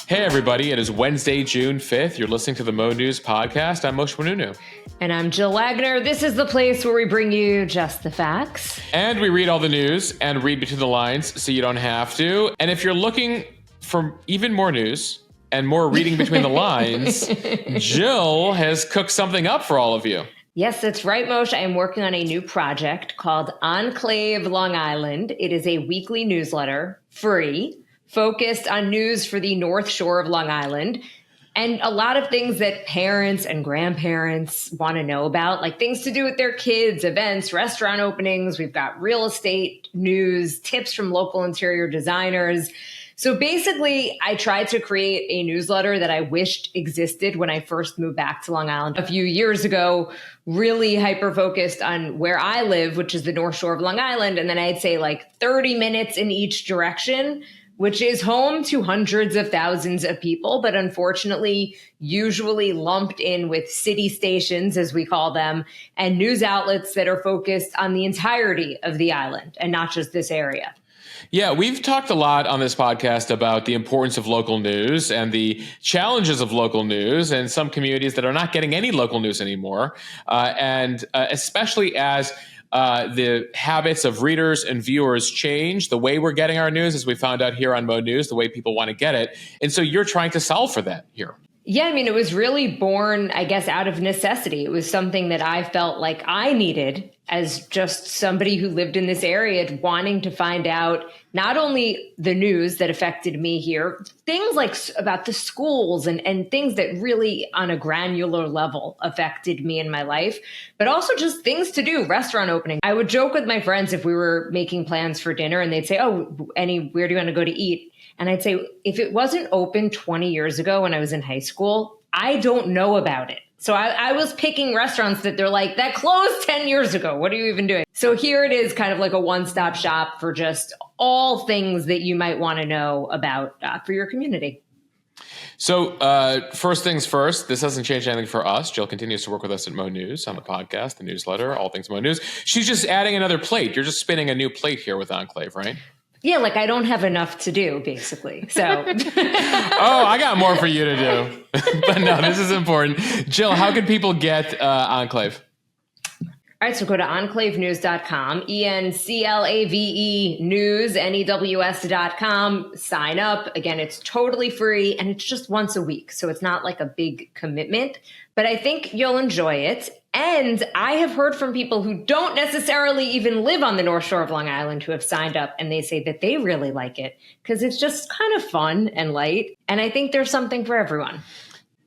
Hey, everybody. It is Wednesday, June 5th. You're listening to the Mo News podcast. I'm Moshe Manunu. And I'm Jill Wagner. This is the place where we bring you just the facts. And we read all the news and read between the lines so you don't have to. And if you're looking for even more news and more reading between the lines, Jill has cooked something up for all of you. Yes, that's right, Moshe. I am working on a new project called Enclave Long Island. It is a weekly newsletter, free, focused on news for the North Shore of Long Island. And a lot of things that parents and grandparents want to know about, like things to do with their kids, events, restaurant openings. We've got real estate news, tips from local interior designers. So basically, I tried to create a newsletter that I wished existed when I first moved back to Long Island a few years ago, really hyper-focused on where I live, which is the North Shore of Long Island. And then I'd say like 30 minutes in each direction, which is home to hundreds of thousands of people, but unfortunately, usually lumped in with city stations, as we call them, and news outlets that are focused on the entirety of the island and not just this area. Yeah, we've talked a lot on this podcast about the importance of local news and the challenges of local news and some communities that are not getting any local news anymore. And especially as the habits of readers and viewers change, the way we're getting our news, as we found out here on Mo News, the way people want to get it. And so you're trying to solve for that here. Yeah, I mean, it was really born, I guess, out of necessity. It was something that I felt like I needed as just somebody who lived in this area, wanting to find out not only the news that affected me here, things like about the schools and things that really on a granular level affected me in my life, but also just things to do, restaurant opening. I would joke with my friends if we were making plans for dinner and they'd say, oh, where do you want to go to eat? And I'd say, if it wasn't open 20 years ago when I was in high school, I don't know about it. So I was picking restaurants that they're like, that closed 10 years ago. What are you even doing? So here it is, kind of like a one-stop shop for just all things that you might want to know about for your community. So first things first, this doesn't change anything for us. Jill continues to work with us at Mo News on the podcast, the newsletter, all things Mo News. She's just adding another plate. You're just spinning a new plate here with Enclave, right? Yeah, like I don't have enough to do, basically. So, oh, I got more for you to do. But no, this is important. Jill, how can people get Enclave? All right, so go to enclavenews.com, ENCLAVE news, NEWS.com, sign up. Again, it's totally free and it's just once a week. So it's not like a big commitment, but I think you'll enjoy it. And I have heard from people who don't necessarily even live on the North Shore of Long Island who have signed up, and they say that they really like it because it's just kind of fun and light. And I think there's something for everyone.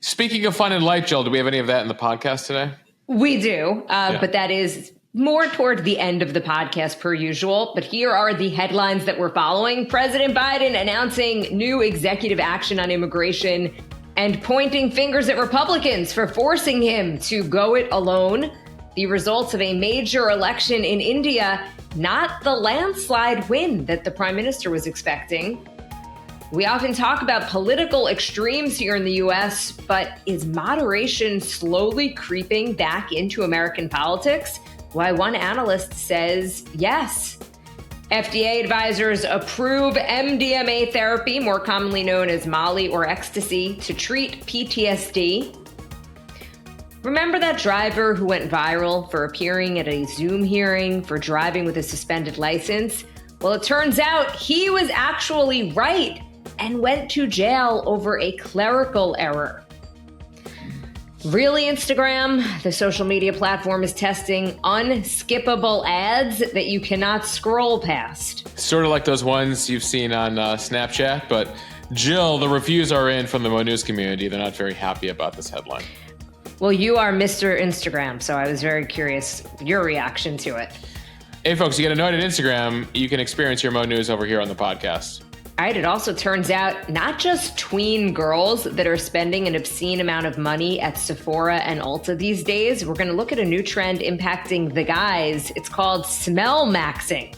Speaking of fun and light, Jill, do we have any of that in the podcast today? We do, but that is more toward the end of the podcast per usual. But here are the headlines that we're following. President Biden announcing new executive action on immigration and pointing fingers at Republicans for forcing him to go it alone. The results of a major election in India, not the landslide win that the prime minister was expecting. We often talk about political extremes here in the U.S., but is moderation slowly creeping back into American politics? Why one analyst says yes. FDA advisors approve MDMA therapy, more commonly known as Molly or ecstasy, to treat PTSD. Remember that driver who went viral for appearing at a Zoom hearing for driving with a suspended license? Well, it turns out he was actually right and went to jail over a clerical error. Really, Instagram, the social media platform, is testing unskippable ads that you cannot scroll past. Sort of like those ones you've seen on Snapchat, but Jill, the reviews are in from the Mo News community. They're not very happy about this headline. Well, you are Mr. Instagram, so I was very curious your reaction to it. Hey, folks, you got to know it at Instagram. You can experience your Mo News over here on the podcast. All right, it also turns out not just tween girls that are spending an obscene amount of money at Sephora and Ulta these days. We're going to look at a new trend impacting the guys. It's called Smellmaxxing.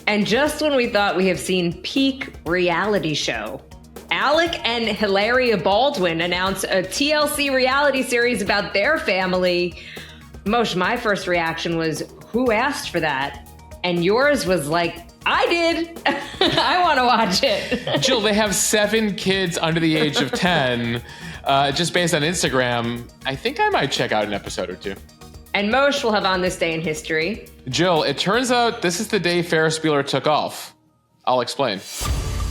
And just when we thought we have seen peak reality show, Alec and Hilaria Baldwin announced a TLC reality series about their family. Moshe, my first reaction was, who asked for that? And yours was like, I did. I want to watch it. Jill, they have 7 kids under the age of 10. Just based on Instagram, I think I might check out an episode or two. And Moshe will have On This Day in History. Jill, it turns out this is the day Ferris Bueller took off. I'll explain.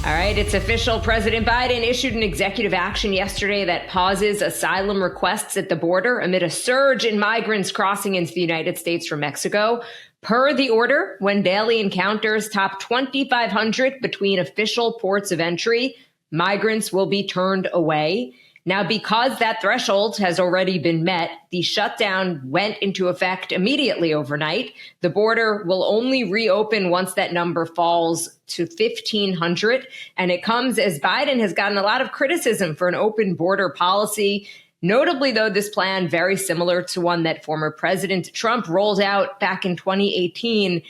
All right, it's official. President Biden issued an executive action yesterday that pauses asylum requests at the border amid a surge in migrants crossing into the United States from Mexico. Per the order, when daily encounters top 2,500 between official ports of entry, migrants will be turned away. Now, because that threshold has already been met, the shutdown went into effect immediately overnight. The border will only reopen once that number falls to 1,500. And it comes as Biden has gotten a lot of criticism for an open border policy. Notably, though, this plan very similar to one that former President Trump rolled out back in 2018.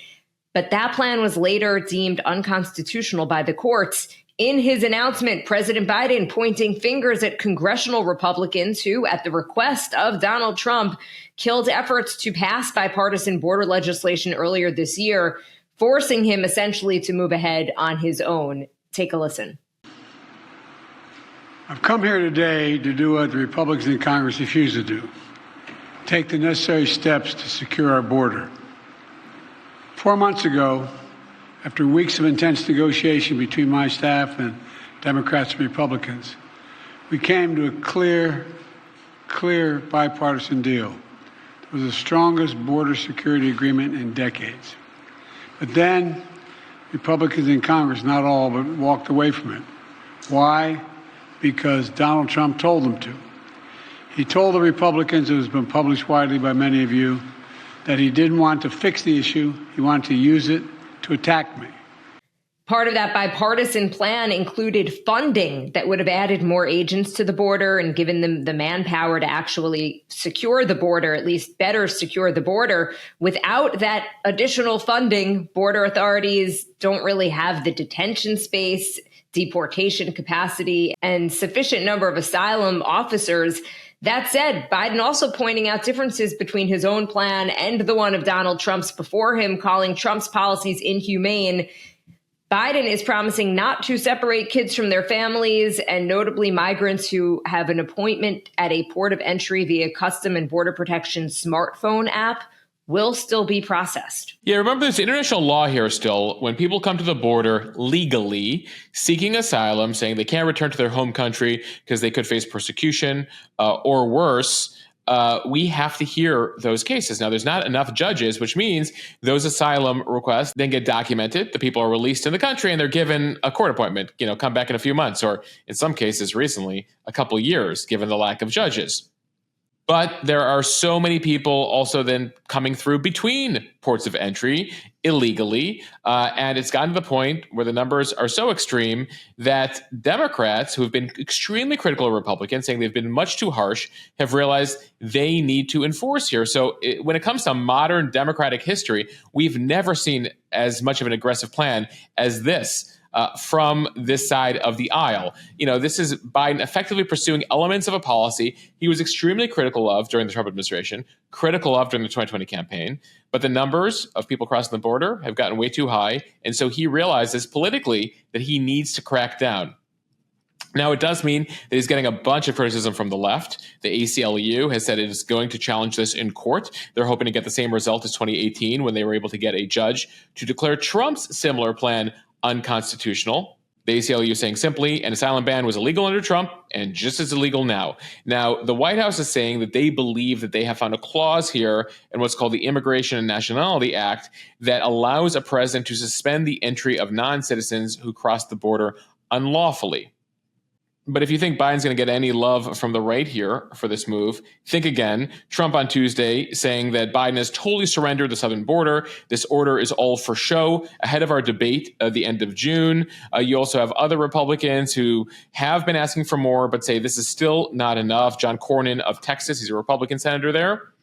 But that plan was later deemed unconstitutional by the courts. In his announcement, President Biden pointing fingers at congressional Republicans who, at the request of Donald Trump, killed efforts to pass bipartisan border legislation earlier this year, forcing him essentially to move ahead on his own. Take a listen. I've come here today to do what the Republicans in Congress refuse to do, take the necessary steps to secure our border. 4 months ago, after weeks of intense negotiation between my staff and Democrats and Republicans, we came to a clear bipartisan deal. It was the strongest border security agreement in decades. But then, Republicans in Congress, not all, but walked away from it. Why? Because Donald Trump told them to. He told the Republicans, it has been published widely by many of you, that he didn't want to fix the issue. He wanted to use it to attack me. Part of that bipartisan plan included funding that would have added more agents to the border and given them the manpower to actually secure the border, at least better secure the border. Without that additional funding, border authorities don't really have the detention space, deportation capacity, and sufficient number of asylum officers. That said, Biden also pointing out differences between his own plan and the one of Donald Trump's before him, calling Trump's policies inhumane. Biden is promising not to separate kids from their families, and notably migrants who have an appointment at a port of entry via Custom and Border Protection smartphone app will still be processed. Yeah, remember there's international law here still. When people come to the border legally, seeking asylum, saying they can't return to their home country because they could face persecution or worse, we have to hear those cases. Now, there's not enough judges, which means those asylum requests then get documented. The people are released in the country and they're given a court appointment, come back in a few months, or in some cases recently, a couple of years, given the lack of judges. But there are so many people also then coming through between ports of entry illegally. And it's gotten to the point where the numbers are so extreme that Democrats, who have been extremely critical of Republicans, saying they've been much too harsh, have realized they need to enforce here. So when it comes to modern Democratic history, we've never seen as much of an aggressive plan as this. From this side of the aisle. This is Biden effectively pursuing elements of a policy he was extremely critical of during the Trump administration, critical of during the 2020 campaign. But the numbers of people crossing the border have gotten way too high. And so he realizes politically that he needs to crack down. Now, it does mean that he's getting a bunch of criticism from the left. The ACLU has said it is going to challenge this in court. They're hoping to get the same result as 2018 when they were able to get a judge to declare Trump's similar plan unconstitutional. The ACLU saying simply, an asylum ban was illegal under Trump and just as illegal now. Now, the White House is saying that they believe that they have found a clause here in what's called the Immigration and Nationality Act that allows a president to suspend the entry of non-citizens who cross the border unlawfully. But if you think Biden's going to get any love from the right here for this move, think again. Trump on Tuesday saying that Biden has totally surrendered the southern border. This order is all for show ahead of our debate at the end of June. You also have other Republicans who have been asking for more, but say this is still not enough. John Cornyn of Texas, he's a Republican senator there,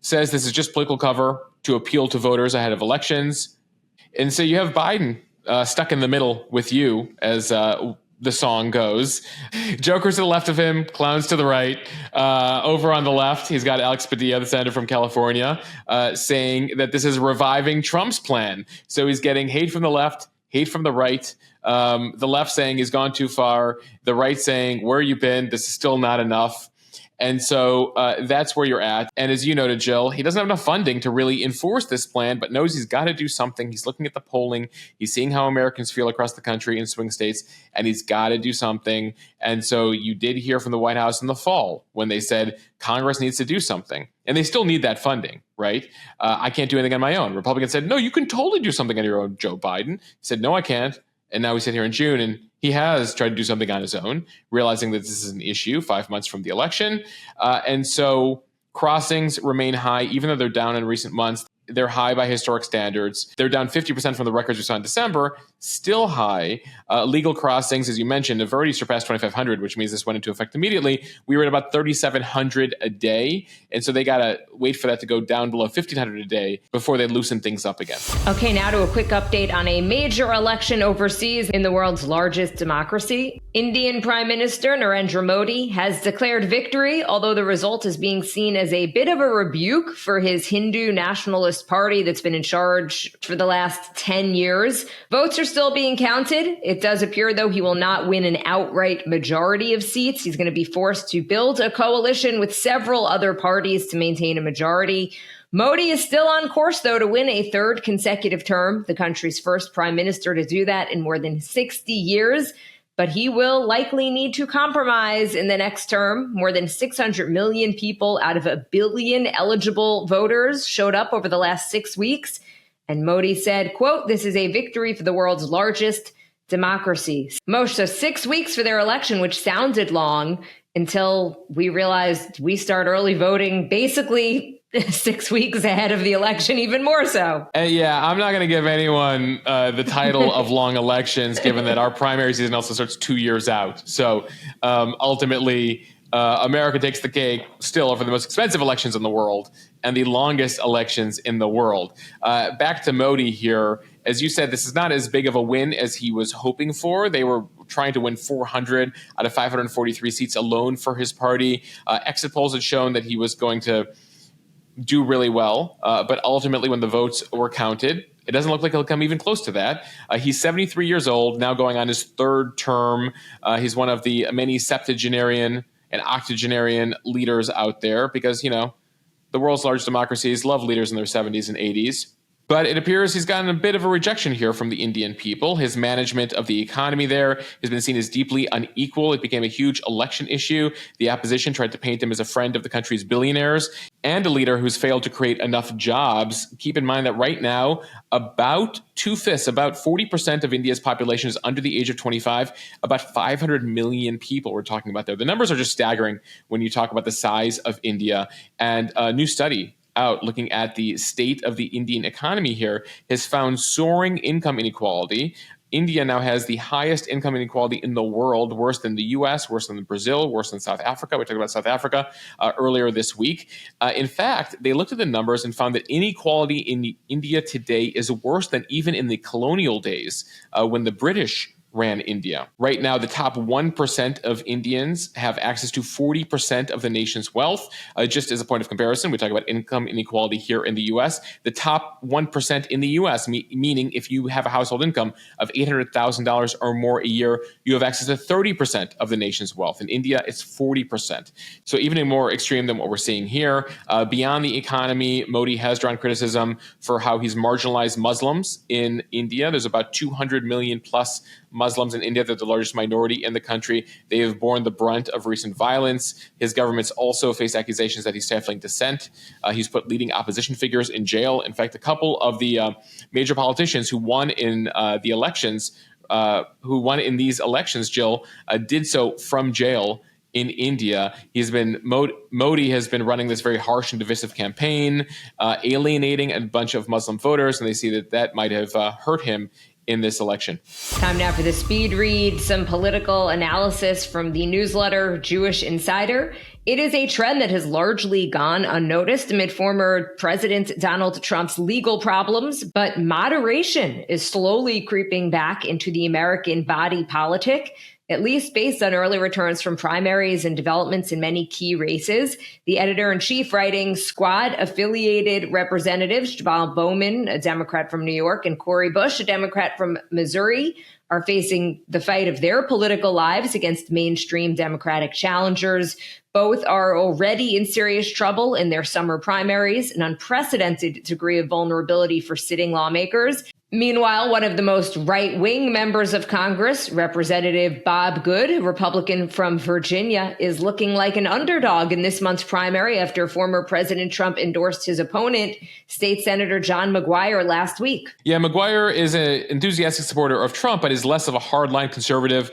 says this is just political cover to appeal to voters ahead of elections. And so you have Biden stuck in the middle with you as the song goes. Jokers to the left of him, clowns to the right. Over on the left, he's got Alex Padilla, the senator from California, saying that this is reviving Trump's plan. So he's getting hate from the left, hate from the right. The left saying he's gone too far. The right saying, where you been? This is still not enough. And so that's where you're at. And as you noted, Jill, he doesn't have enough funding to really enforce this plan, but knows he's got to do something. He's looking at the polling. He's seeing how Americans feel across the country in swing states, and he's got to do something. And so you did hear from the White House in the fall when they said Congress needs to do something. And they still need that funding, right? I can't do anything on my own. Republicans said, no, you can totally do something on your own, Joe Biden. He said, no, I can't. And now we sit here in June, and he has tried to do something on his own, realizing that this is an issue 5 months from the election. And so crossings remain high, even though they're down in recent months. They're high by historic standards. They're down 50% from the records we saw in December, still high. Legal crossings, as you mentioned, have already surpassed 2,500, which means this went into effect immediately. We were at about 3,700 a day. And so they got to wait for that to go down below 1,500 a day before they loosen things up again. Okay, now to a quick update on a major election overseas in the world's largest democracy. Indian Prime Minister Narendra Modi has declared victory, although the result is being seen as a bit of a rebuke for his Hindu nationalist party that's been in charge for the last 10 years. Votes are still being counted. It does appear, though, he will not win an outright majority of seats. He's going to be forced to build a coalition with several other parties to maintain a majority. Modi is still on course, though, to win a third consecutive term, the country's first prime minister to do that in more than 60 years. But he will likely need to compromise in the next term. More than 600 million people out of 1 billion eligible voters showed up over the last 6 weeks. And Modi said, quote, this is a victory for the world's largest democracy. So 6 weeks for their election, which sounded long until we realized we start early voting basically 6 weeks ahead of the election, even more so. Yeah, I'm not going to give anyone the title of long elections, given that our primary season also starts 2 years out. So ultimately, America takes the cake still over the most expensive elections in the world and the longest elections in the world. Back to Modi here. As you said, this is not as big of a win as he was hoping for. They were trying to win 400 out of 543 seats alone for his party. Exit polls had shown that he was going to do really well. But ultimately, when the votes were counted, it doesn't look like he'll come even close to that. He's 73 years old, now going on his third term. He's one of the many septuagenarian and octogenarian leaders out there because, you know, the world's largest democracies love leaders in their 70s and 80s. But it appears he's gotten a bit of a rejection here from the Indian people. His management of the economy there has been seen as deeply unequal. It became a huge election issue. The opposition tried to paint him as a friend of the country's billionaires and a leader who's failed to create enough jobs. Keep in mind that right now, about 2/5, about 40% of India's population is under the age of 25. About 500 million people we're talking about there. The numbers are just staggering when you talk about the size of India. And a new study out looking at the state of the Indian economy here has found soaring income inequality. India now has the highest income inequality in the world, worse than the U.S., worse than Brazil, worse than South Africa. We talked about South Africa earlier this week. In fact, they looked at the numbers and found that inequality in India today is worse than even in the colonial days when the British ran India. Right now, the top 1% of Indians have access to 40% of the nation's wealth. Just as a point of comparison, we talk about income inequality here in the U.S. The top 1% in the U.S., meaning if you have a household income of $800,000 or more a year, you have access to 30% of the nation's wealth. In India, it's 40%. So even more extreme than what we're seeing here. Beyond the economy, Modi has drawn criticism for how he's marginalized Muslims in India. There's about 200 million plus Muslims in India. They're the largest minority in the country. They have borne the brunt of recent violence. His government's also faced accusations that he's stifling dissent. He's put leading opposition figures in jail. In fact, a couple of the major politicians who won in the elections, these elections, Jill, did so from jail in India. Modi has been running this very harsh and divisive campaign, alienating a bunch of Muslim voters, and they see that might have hurt him in this election. Time now for the speed read, some political analysis from the newsletter Jewish Insider. It is a trend that has largely gone unnoticed amid former President Donald Trump's legal problems, but moderation is slowly creeping back into the American body politic. at least based on early returns from primaries and developments in many key races. The editor-in-chief writing squad-affiliated representatives, Jabal Bowman, a Democrat from New York, and Cori Bush, a Democrat from Missouri, are facing the fight of their political lives against mainstream Democratic challengers. Both are already in serious trouble in their summer primaries, an unprecedented degree of vulnerability for sitting lawmakers. Meanwhile, one of the most right-wing members of Congress, Representative Bob Good, a Republican from Virginia, is looking like an underdog in this month's primary after former President Trump endorsed his opponent, State Senator John McGuire, last week. Yeah, McGuire is an enthusiastic supporter of Trump, but is less of a hardline conservative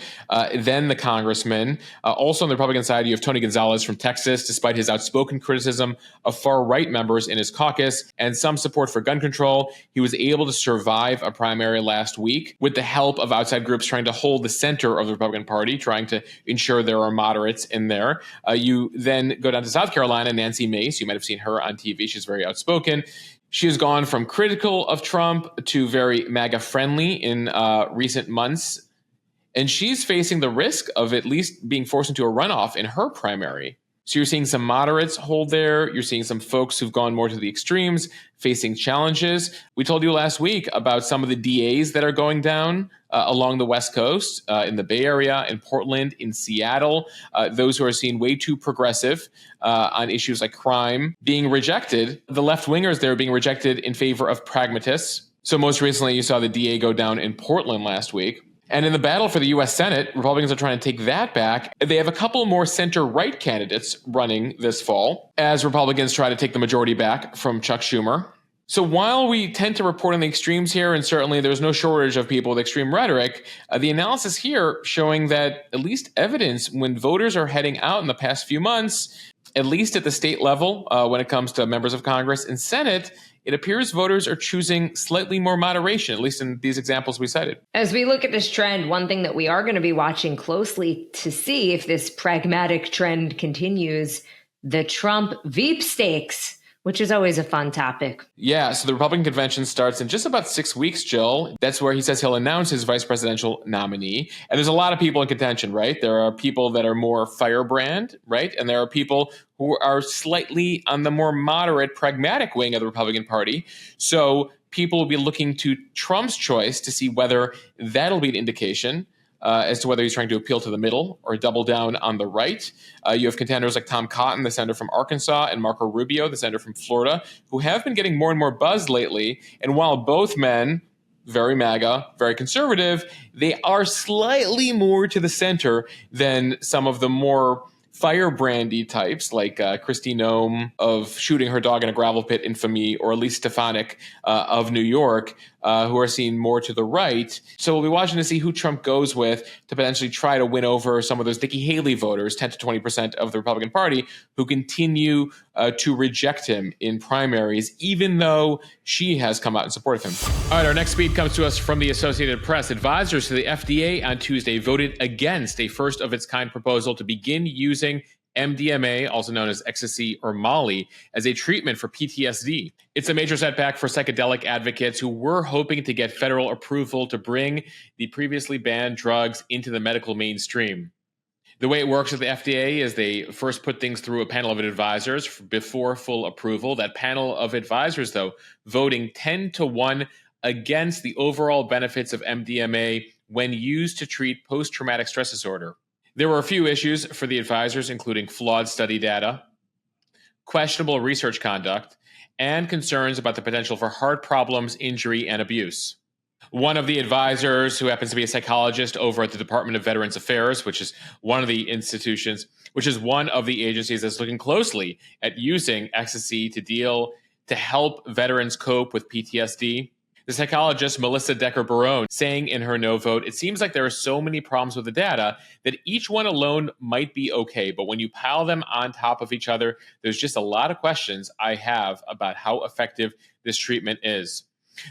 than the congressman. Also on the Republican side, you have Tony Gonzalez from Texas, despite his outspoken criticism of far-right members in his caucus and some support for gun control. He was able to survive a primary last week with the help of outside groups trying to hold the center of the Republican Party, trying to ensure there are moderates in there. You then go down to South Carolina, Nancy Mace. You might have seen her on TV. She's very outspoken. She has gone from critical of Trump to very MAGA friendly in recent months. And she's facing the risk of at least being forced into a runoff in her primary. So you're seeing some moderates hold there. You're seeing some folks who've gone more to the extremes facing challenges. We told you last week about some of the DAs that are going down along the West Coast, in the Bay Area, in Portland, in Seattle. Those who are seen way too progressive on issues like crime being rejected. The left-wingers there being rejected in favor of pragmatists. So most recently, you saw the DA go down in Portland last week. And in the battle for the U.S. Senate, Republicans are trying to take that back. They have a couple more center-right candidates running this fall as Republicans try to take the majority back from Chuck Schumer. So while we tend to report on the extremes here, and certainly there's no shortage of people with extreme rhetoric, the analysis here showing that at least evidence when voters are heading out in the past few months, at least at the state level, when it comes to members of Congress and Senate, it appears voters are choosing slightly more moderation, at least in these examples we cited. As we look at this trend, one thing that we are going to be watching closely to see if this pragmatic trend continues, the Trump Veep stakes, which is always a fun topic. Yeah, so the Republican convention starts in just about 6 weeks, Jill. That's where he says he'll announce his vice presidential nominee. And there's a lot of people in contention, right? There are people that are more firebrand, right? And there are people who are slightly on the more moderate, pragmatic wing of the Republican Party. So people will be looking to Trump's choice to see whether that'll be an indication as to whether he's trying to appeal to the middle or double down on the right. You have contenders like Tom Cotton, the senator from Arkansas, and Marco Rubio, the senator from Florida, who have been getting more and more buzz lately. And while both men, very MAGA, very conservative, they are slightly more to the center than some of the more firebrandy types like Kristi Noem of shooting her dog in a gravel pit infamy, or Elise Stefanik of New York, who are seen more to the right. So we'll be watching to see who Trump goes with to potentially try to win over some of those Nikki Haley voters, 10 to 20% of the Republican Party, who continue to reject him in primaries, even though she has come out in support of him. All right, our next beat comes to us from the Associated Press. Advisors to the FDA on Tuesday voted against a first-of-its-kind proposal to begin using MDMA, also known as ecstasy or Molly, as a treatment for PTSD. It's a major setback for psychedelic advocates who were hoping to get federal approval to bring the previously banned drugs into the medical mainstream. The way it works with the FDA is they first put things through a panel of advisors before full approval. That panel of advisors, though, voting 10-1 against the overall benefits of MDMA when used to treat post-traumatic stress disorder. There were a few issues for the advisors, including flawed study data, questionable research conduct, and concerns about the potential for heart problems, injury, and abuse. One of the advisors, who happens to be a psychologist over at the Department of Veterans Affairs, which is one of the institutions, which is one of the agencies that's looking closely at using ecstasy to help veterans cope with PTSD. The psychologist Melissa Decker-Barone saying in her no vote, it seems like there are so many problems with the data that each one alone might be okay, but when you pile them on top of each other, there's just a lot of questions I have about how effective this treatment is.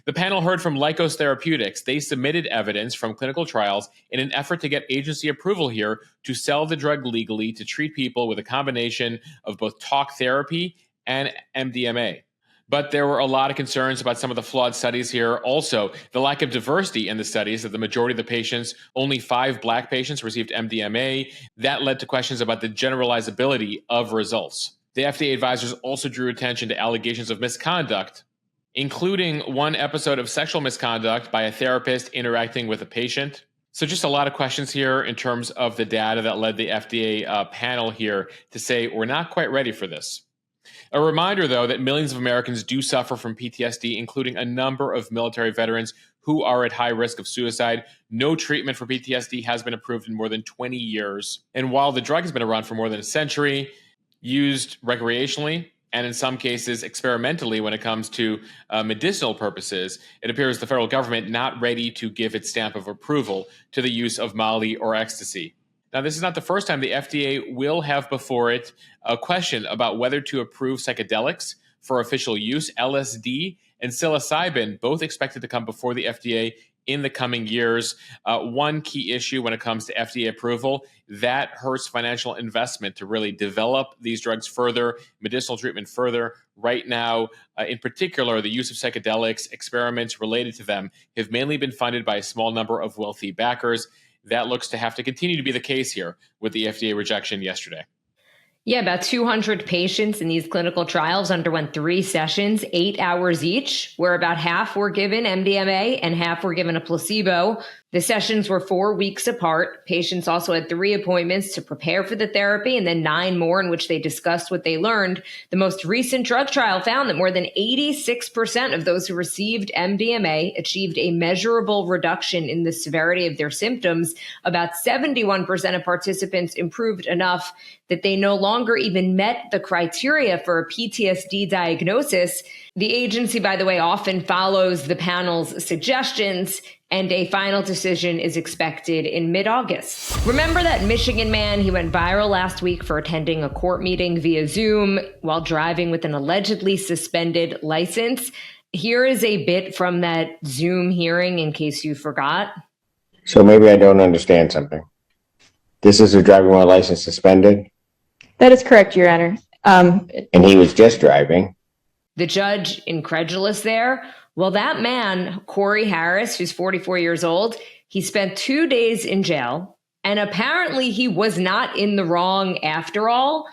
The panel heard from Lykos Therapeutics. They submitted evidence from clinical trials in an effort to get agency approval here to sell the drug legally to treat people with a combination of both talk therapy and MDMA. But there were a lot of concerns about some of the flawed studies here. Also, the lack of diversity in the studies, that the majority of the patients, only 5 Black patients received MDMA. That led to questions about the generalizability of results. The FDA advisors also drew attention to allegations of misconduct, including one episode of sexual misconduct by a therapist interacting with a patient. So just a lot of questions here in terms of the data that led the FDA panel here to say, we're not quite ready for this. A reminder, though, that millions of Americans do suffer from PTSD, including a number of military veterans who are at high risk of suicide. No treatment for PTSD has been approved in more than 20 years. And while the drug has been around for more than a century, used recreationally, and in some cases experimentally when it comes to medicinal purposes, it appears the federal government not ready to give its stamp of approval to the use of Molly or ecstasy. Now, this is not the first time the FDA will have before it a question about whether to approve psychedelics for official use. LSD and psilocybin both expected to come before the FDA in the coming years. One key issue when it comes to FDA approval, that hurts financial investment to really develop these drugs further, medicinal treatment further. Right now, in particular, the use of psychedelics, experiments related to them have mainly been funded by a small number of wealthy backers. That looks to have to continue to be the case here with the FDA rejection yesterday. Yeah, about 200 patients in these clinical trials underwent 3 sessions, 8 hours each, where about half were given MDMA and half were given a placebo. The sessions were 4 weeks apart. Patients also had 3 appointments to prepare for the therapy and then 9 more in which they discussed what they learned. The most recent drug trial found that more than 86% of those who received MDMA achieved a measurable reduction in the severity of their symptoms. About 71% of participants improved enough that they no longer even met the criteria for a PTSD diagnosis. The agency, by the way, often follows the panel's suggestions, and a final decision is expected in mid-August. Remember that Michigan man? He went viral last week for attending a court meeting via Zoom while driving with an allegedly suspended license. Here is a bit from that Zoom hearing in case you forgot. So maybe I don't understand something. This is a driving while license suspended? That is correct, Your Honor. And he was just driving. The judge, incredulous there. Well, that man, Corey Harris, who's 44 years old, he spent 2 days in jail, and apparently he was not in the wrong after all.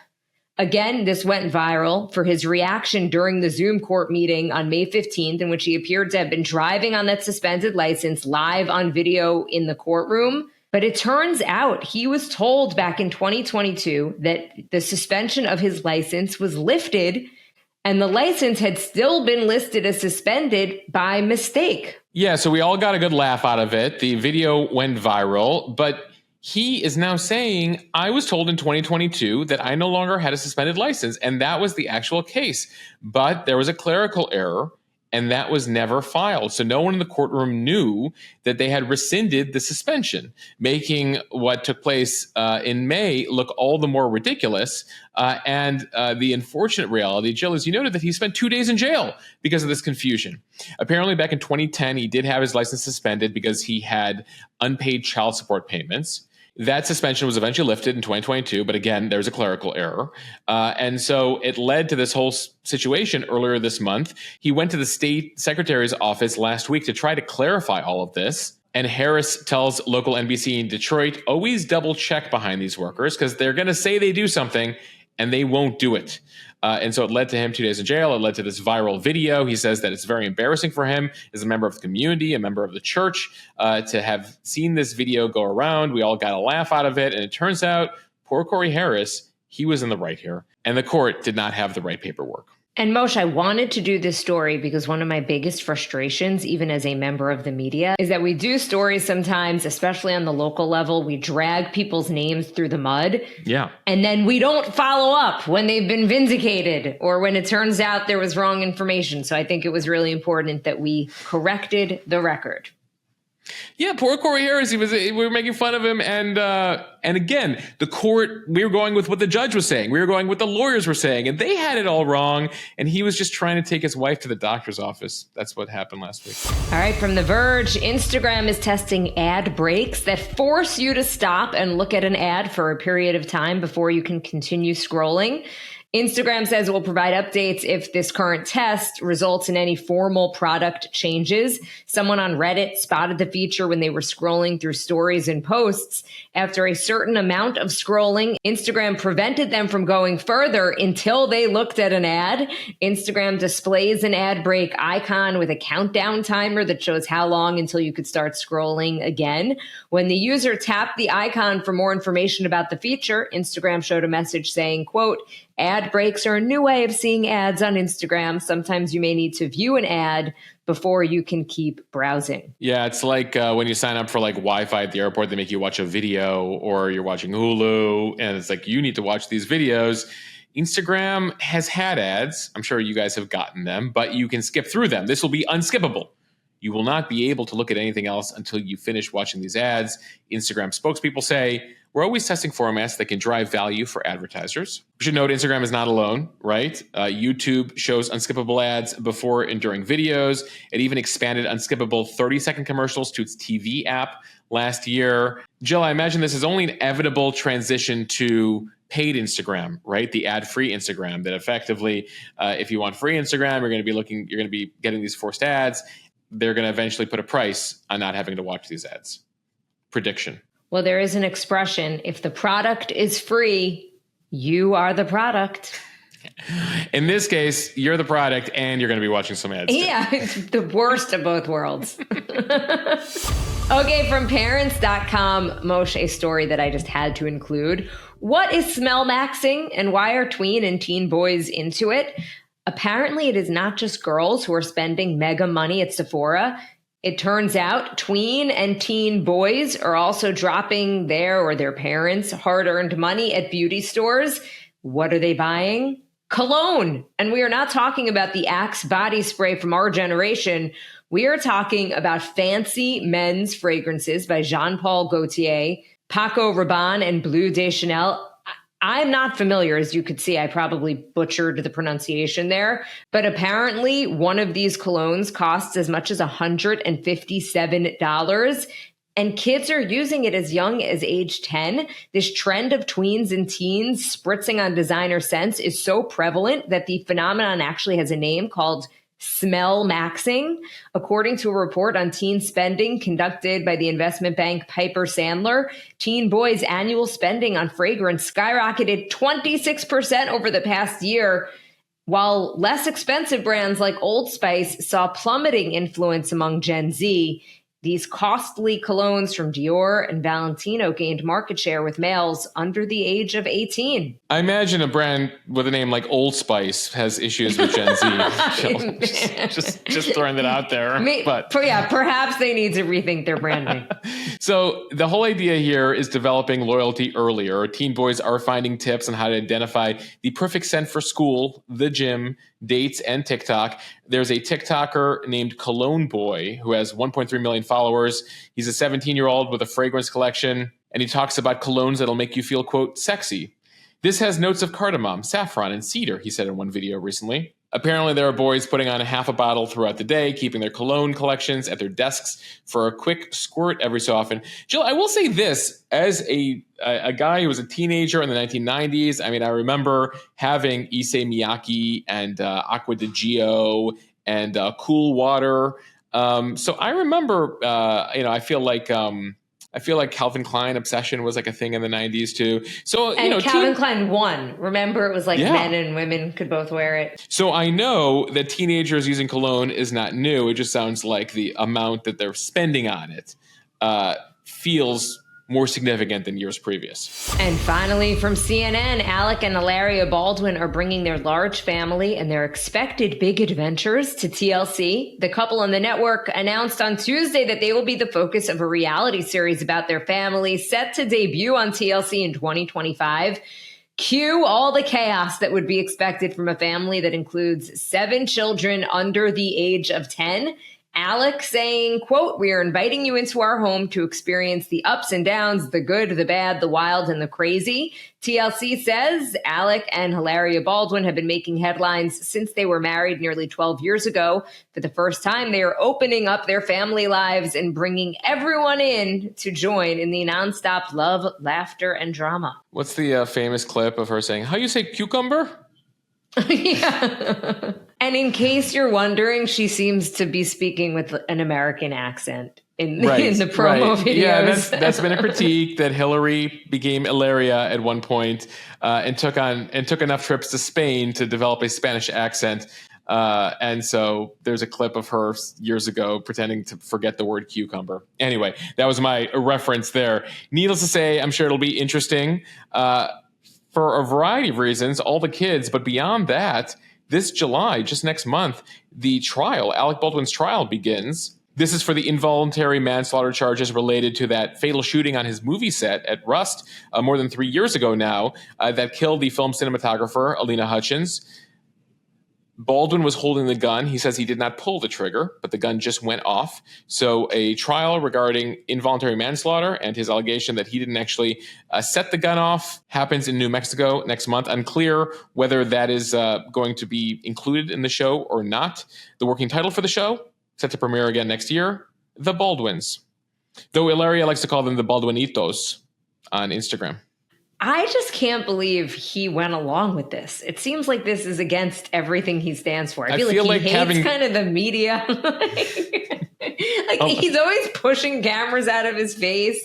Again, this went viral for his reaction during the Zoom court meeting on May 15th, in which he appeared to have been driving on that suspended license live on video in the courtroom. But it turns out he was told back in 2022 that the suspension of his license was lifted, and the license had still been listed as suspended by mistake. Yeah, so we all got a good laugh out of it. The video went viral, but he is now saying, I was told in 2022 that I no longer had a suspended license, and that was the actual case. But there was a clerical error, and that was never filed. So no one in the courtroom knew that they had rescinded the suspension, making what took place in May look all the more ridiculous. And the unfortunate reality, Jill, is you noted that he spent 2 days in jail because of this confusion. Apparently back in 2010, he did have his license suspended because he had unpaid child support payments. That suspension was eventually lifted in 2022, but again, there's a clerical error. And so it led to this whole situation earlier this month. He went to the state secretary's office last week to try to clarify all of this. And Harris tells local NBC in Detroit, always double check behind these workers because they're going to say they do something and they won't do it. And so it led to him 2 days in jail. It led to this viral video. He says that it's very embarrassing for him as a member of the community, a member of the church, to have seen this video go around. We all got a laugh out of it. And it turns out poor Corey Harris, he was in the right here. And the court did not have the right paperwork. And Moshe, I wanted to do this story because one of my biggest frustrations, even as a member of the media, is that we do stories sometimes, especially on the local level, we drag people's names through the mud. Yeah. And then we don't follow up when they've been vindicated or when it turns out there was wrong information. So I think it was really important that we corrected the record. Yeah, poor Corey Harris. We were making fun of him, and again, the court. We were going with what the judge was saying. We were going with what the lawyers were saying, and they had it all wrong. And he was just trying to take his wife to the doctor's office. That's what happened last week. All right, from The Verge, Instagram is testing ad breaks that force you to stop and look at an ad for a period of time before you can continue scrolling. Instagram says it will provide updates if this current test results in any formal product changes. Someone on Reddit spotted the feature when they were scrolling through stories and posts. After a certain amount of scrolling, Instagram prevented them from going further until they looked at an ad. Instagram displays an ad break icon with a countdown timer that shows how long until you could start scrolling again. When the user tapped the icon for more information about the feature, Instagram showed a message saying, quote, "Ad breaks are a new way of seeing ads on Instagram. Sometimes you may need to view an ad before you can keep browsing." Yeah, it's like when you sign up for like Wi-Fi at the airport, they make you watch a video, or you're watching Hulu, and it's like, you need to watch these videos. Instagram has had ads. I'm sure you guys have gotten them, but you can skip through them. This will be unskippable. You will not be able to look at anything else until you finish watching these ads. Instagram spokespeople say, we're always testing formats that can drive value for advertisers. We should note Instagram is not alone, right? YouTube shows unskippable ads before and during videos. It even expanded unskippable 30-second commercials to its TV app last year. Jill, I imagine this is only an inevitable transition to paid Instagram, right? The ad-free Instagram that effectively, if you want free Instagram, you're going to be getting these forced ads. They're going to eventually put a price on not having to watch these ads. Prediction. Well, there is an expression, if the product is free, you are the product. In this case, you're the product and you're going to be watching some ads. Yeah, it's the worst of both worlds. Okay, from parents.com, Moshe, a story that I just had to include. What is Smellmaxxing and why are tween and teen boys into it? Apparently, it is not just girls who are spending mega money at Sephora. It turns out tween and teen boys are also dropping their or their parents' hard-earned money at beauty stores. What are they buying? Cologne. And we are not talking about the Axe body spray from our generation. We are talking about fancy men's fragrances by Jean-Paul Gaultier, Paco Rabanne, and Bleu de Chanel. I'm not familiar, as you could see. I probably butchered the pronunciation there. But apparently, one of these colognes costs as much as $157. And kids are using it as young as age 10. This trend of tweens and teens spritzing on designer scents is so prevalent that the phenomenon actually has a name called Smellmaxxing. According to a report on teen spending conducted by the investment bank Piper Sandler, teen boys' annual spending on fragrance skyrocketed 26% over the past year, while less expensive brands like Old Spice saw plummeting influence among Gen Z. These costly colognes from Dior and Valentino gained market share with males under the age of 18. I imagine a brand with a name like Old Spice has issues with Gen Z. just throwing that out there. Perhaps they need to rethink their branding. So the whole idea here is developing loyalty earlier. Teen boys are finding tips on how to identify the perfect scent for school, the gym, dates, and TikTok. There's a TikToker named Cologne Boy who has 1.3 million followers. He's a 17-year-old with a fragrance collection, and he talks about colognes that'll make you feel, quote, sexy. This has notes of cardamom, saffron, and cedar, he said in one video recently. Apparently, there are boys putting on a half a bottle throughout the day, keeping their cologne collections at their desks for a quick squirt every so often. Jill, I will say this, as a guy who was a teenager in the 1990s, I mean, I remember having Issey Miyake and Acqua di Gio and Cool Water. So I remember, I feel like Calvin Klein obsession was like a thing in the 90s too. So, Calvin Klein won. Remember, it was like men and women could both wear it. So I know that teenagers using cologne is not new. It just sounds like the amount that they're spending on it feels more significant than years previous. And finally, from CNN, Alec and Hilaria Baldwin are bringing their large family and their expected big adventures to TLC. The couple on the network announced on Tuesday that they will be the focus of a reality series about their family set to debut on TLC in 2025. Cue all the chaos that would be expected from a family that includes 7 children under the age of 10. Alec saying, quote, "We are inviting you into our home to experience the ups and downs, the good, the bad, the wild, and the crazy." TLC says Alec and Hilaria Baldwin have been making headlines since they were married nearly 12 years ago. For the first time, they are opening up their family lives and bringing everyone in to join in the nonstop love, laughter, and drama. What's the famous clip of her saying, "How you say cucumber?" Yeah. And in case you're wondering, she seems to be speaking with an American accent in the promo videos. Yeah, that's been a critique that Hillary became Hilaria at one point, and took enough trips to Spain to develop a Spanish accent. And so there's a clip of her years ago pretending to forget the word cucumber. Anyway, that was my reference there. Needless to say, I'm sure it'll be interesting for a variety of reasons, all the kids. But beyond that, this July, just next month, the trial, Alec Baldwin's trial, begins. This is for the involuntary manslaughter charges related to that fatal shooting on his movie set at Rust more than 3 years ago now that killed the film cinematographer, Alina Hutchins. Baldwin was holding the gun. He says he did not pull the trigger, but the gun just went off. So a trial regarding involuntary manslaughter and his allegation that he didn't actually set the gun off happens in New Mexico next month. Unclear whether that is going to be included in the show or not. The working title for the show, set to premiere again next year, The Baldwins. Though Hilaria likes to call them the Baldwinitos on Instagram. I just can't believe he went along with this. It seems like this is against everything he stands for. I feel like he hates kind of the media. He's always pushing cameras out of his face.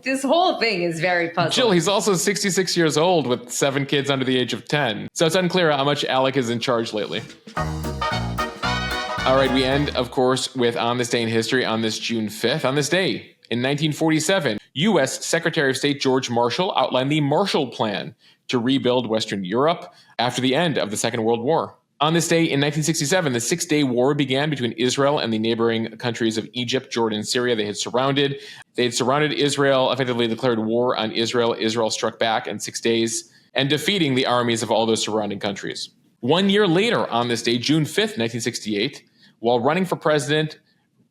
This whole thing is very puzzling. Jill, he's also 66 years old with 7 kids under the age of 10. So it's unclear how much Alec is in charge lately. All right, we end, of course, with On This Day in History on this June 5th. On this day, in 1947, U.S. Secretary of State George Marshall outlined the Marshall Plan to rebuild Western Europe after the end of the Second World War. On this day in 1967, the Six-Day War began between Israel and the neighboring countries of Egypt, Jordan, and Syria. They had surrounded Israel, effectively declared war on Israel. Israel struck back in 6 days and defeating the armies of all those surrounding countries. 1 year later, on this day, June 5th, 1968, while running for president,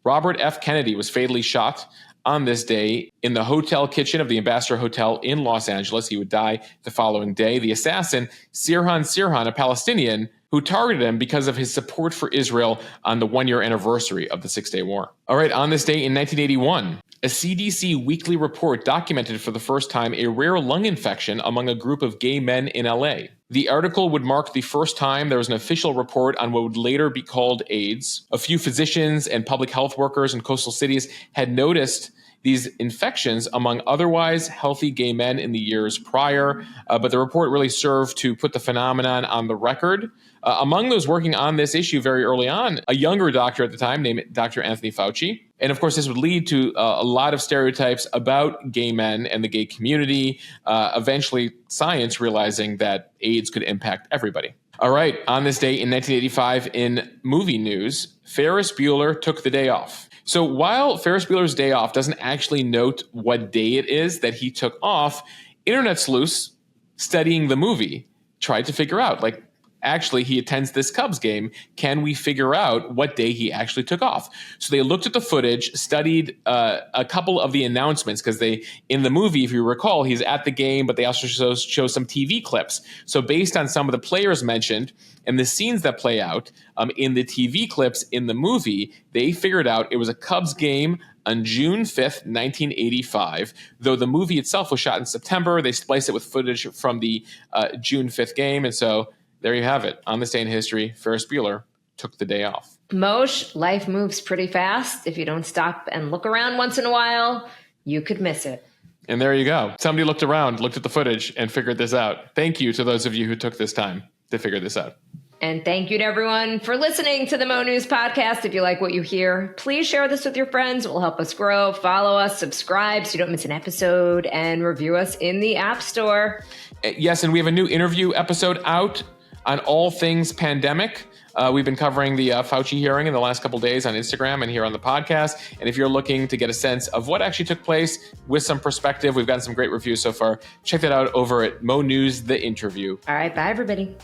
Robert F. Kennedy was fatally shot on this day in the hotel kitchen of the Ambassador Hotel in Los Angeles. He would die the following day. The assassin, Sirhan, a Palestinian, who targeted him because of his support for Israel on the 1-year anniversary of the Six-Day War. All right, on this day in 1981, a CDC weekly report documented for the first time a rare lung infection among a group of gay men in LA. The article would mark the first time there was an official report on what would later be called AIDS. A few physicians and public health workers in coastal cities had noticed these infections among otherwise healthy gay men in the years prior, but the report really served to put the phenomenon on the record. Among those working on this issue very early on, a younger doctor at the time named Dr. Anthony Fauci. And of course, this would lead to a lot of stereotypes about gay men and the gay community, eventually science realizing that AIDS could impact everybody. All right, on this day in 1985 in movie news, Ferris Bueller took the day off. So while Ferris Bueller's Day Off doesn't actually note what day it is that he took off, internet sleuths studying the movie tried to figure out, actually, he attends this Cubs game. Can we figure out what day he actually took off? So they looked at the footage, studied a couple of the announcements, because in the movie, if you recall, he's at the game, but they also show some TV clips. So based on some of the players mentioned and the scenes that play out in the TV clips in the movie, they figured out it was a Cubs game on June 5th, 1985. Though the movie itself was shot in September, they spliced it with footage from the June 5th game. And so there you have it. On this day in history, Ferris Bueller took the day off. Mosh, life moves pretty fast. If you don't stop and look around once in a while, you could miss it. And there you go. Somebody looked around, looked at the footage, and figured this out. Thank you to those of you who took this time to figure this out. And thank you to everyone for listening to the Mo News podcast. If you like what you hear, please share this with your friends. It will help us grow. Follow us, subscribe so you don't miss an episode, and review us in the App Store. Yes, and we have a new interview episode out on all things pandemic. We've been covering the Fauci hearing in the last couple days on Instagram and here on the podcast. And if you're looking to get a sense of what actually took place with some perspective, we've gotten some great reviews so far. Check that out over at Mo News, The Interview. All right. Bye, everybody.